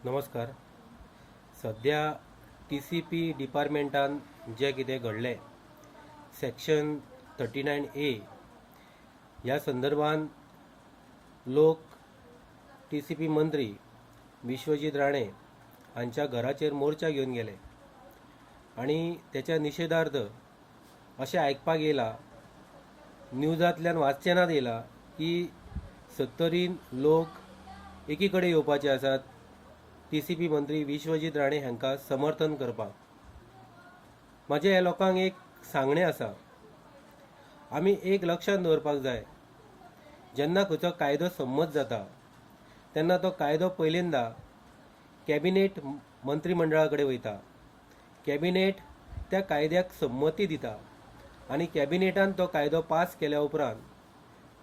नमस्कार. सध्या TCP डिपार्टमेंटान जे कितें घडलें सेक्शन 39A ह्या संदर्भान लोक TCP मंत्री विश्वजीत राणे हांच्या घराचेर मोर्चा घेवन गेले आणि त्याच्या निशेधार्थ अशें आयकपाक येयला, न्यूजांतल्यान वाचचेनात येयला की 70 लोक एकी कडेन येवपाचे आसात TCP मंत्री विश्वजीत राणे हांकां समर्थन करपाक. म्हाजें ह्या लोकांक एक सांगणें आसा. आमी एक लक्षांत दवरपाक जाय, जेन्ना खंयचो कायदो संमत जाता तेन्ना तो कायदो पयलींदा कॅबिनेट मंत्रिमंडळा कडेन वयता. कॅबिनेट त्या कायद्याक संमती दिता आनी कॅबिनेटान तो कायदो पास केल्या उपरांत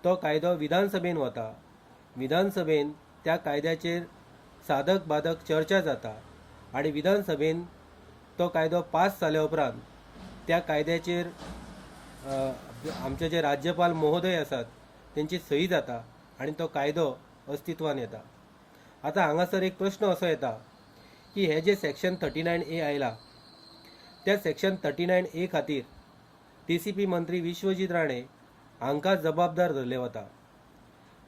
तो कायदो विधानसभेन वता. विधानसभेन त्या कायद्याचेर साधक बाधक चर्चा जाता आणि विधानसभेन तो कायदो पास जाल्या उपरांत त्या कायद्याचेर आमचे जे राज्यपाल महोदय आसात त्यांची सही जाता आणि तो कायदो अस्तित्वान येता. आता हांगासर एक प्रश्न असो येता की हे जे सेक्शन 39A आयला त्या सेक्शन 39A खातीर TCP मंत्री विश्वजीत राणे हांकां जबाबदार धरले वता.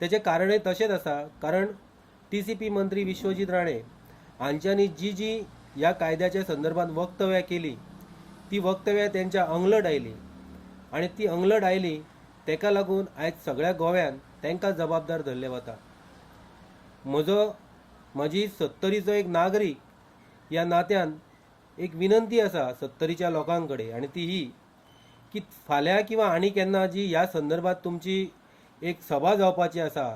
तेचे कारणय तशेंच आसा, कारण TCP मंत्री विश्वजीत राणे हांच्यांनी जी ह्या कायद्याच्या संदर्भात वक्तव्यां केली ती वक्तव्यां त्यांच्या अंगलट आयली आणि ती अंगलट आयली तेका लागून आयज सगळ्या गोव्यान तांकां जबाबदार धरले वता. म्हाजी 70रीचो एक नागरीक ह्या नात्यान एक विनंती आसा 70च्या लोकां कडेन, आनी ती ही की फाल्यां किंवा आनी केन्ना जी ह्या संदर्भात तुमची एक सभा जावपाची आसा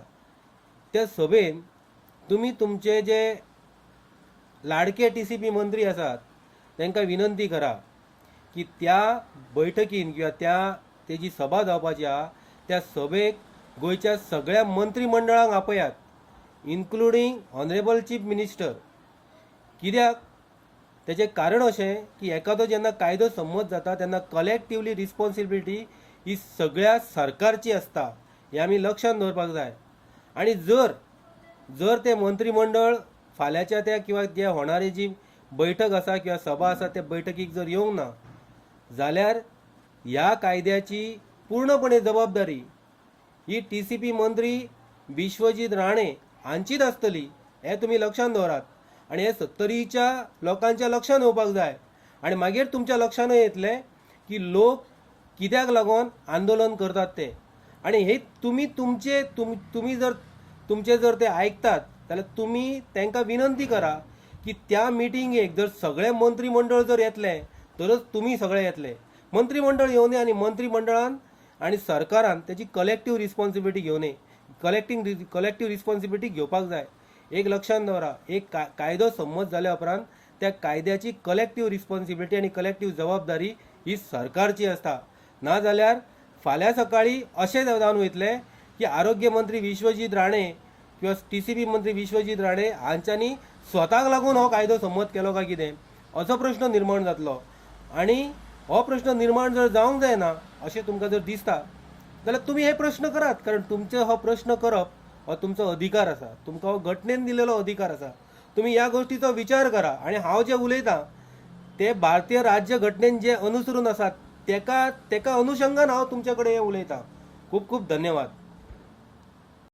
त्या सभेन तुम्ही तुमचे जे लाडके TCP मंत्री आसात तांकां विनंती करा की त्या बैठकीन किंवा तेजी सभा जावपाची आहा त्या सभेक गोंयच्या सगळ्या मंत्रिमंडळांक आपयात, इन्क्लुडींग ऑनरेबल चीफ मिनिस्टर. कित्याक तेजें कारण अशें की एखादो जेन्ना कायदो संमत जाता तेन्ना कलेक्टिवली रिस्पॉन्सिबिलिटी ही सगळ्या सरकारची आसता, हें आमी लक्षांत दवरपाक जाय. आनी जर ते मंत्रिमंडळ फाल्यांच्या त्या किंवा जे होणारी जी बैठक आसा किंवा सभा आसा त्या बैठकीक जर येवंक ना जाल्यार ह्या कायद्याची पूर्णपणे जबाबदारी ही TCP मंत्री विश्वजीत राणे हांचीच आसतली, हें तुमी लक्षांत दवरात. आनी हे 70च्या लोकांच्या लक्षांत येवपाक जाय आनी मागीर तुमच्या लक्षांत येतलें की लोक कित्याक लागून आंदोलन करतात ते. आनी हे तुमी जर ते आयकतात जाल्यार तुमी तांकां विनंती करा की त्या मिटिंगेक जर सगळे मंत्रिमंडळ जर येतले तरच तुमी सगळे येतले. मंत्रिमंडळ येवन आनी मंत्रिमंडळान आनी सरकारान तेजी कलेक्टीव रिस्पॉन्सिबिलिटी घेवन कलेक्टीव रिस्पॉन्सिबिलिटी घेवपाक जाय. एक लक्षांत दवरा, एक कायदो संमत जाल्या उपरांत त्या कायद्याची कलेक्टीव रिस्पॉन्सिबिलिटी आनी कलेक्टीव जबाबदारी ही सरकारची आसता. नाजाल्यार फाल्यां सकाळी अशें जावन वयतलें की आरोग्य मंत्री विश्वजीत राणे किंवा TCP मंत्री विश्वजीत राणे हांच्यांनी स्वताक लागून हो कायदो संमत केलो काय कितें असो प्रश्न निर्माण जातलो. आनी हो प्रश्न निर्माण जर जावंक जायना अशें तुमकां जर दिसता जाल्यार तुमी हे प्रश्न करात, कारण तुमचो हो प्रश्न करप हो तुमचो अधिकार आसा, तुमकां हो घटनेन दिलेलो अधिकार आसा. तुमी ह्या गोष्टीचो विचार करा आनी हांव जे उलयतां ते भारतीय राज्य घटनेन जे अनुसरून आसात तेका अनुशंगान हांव तुमचे कडेन हें उलयतां. खूब खूब धन्यवाद.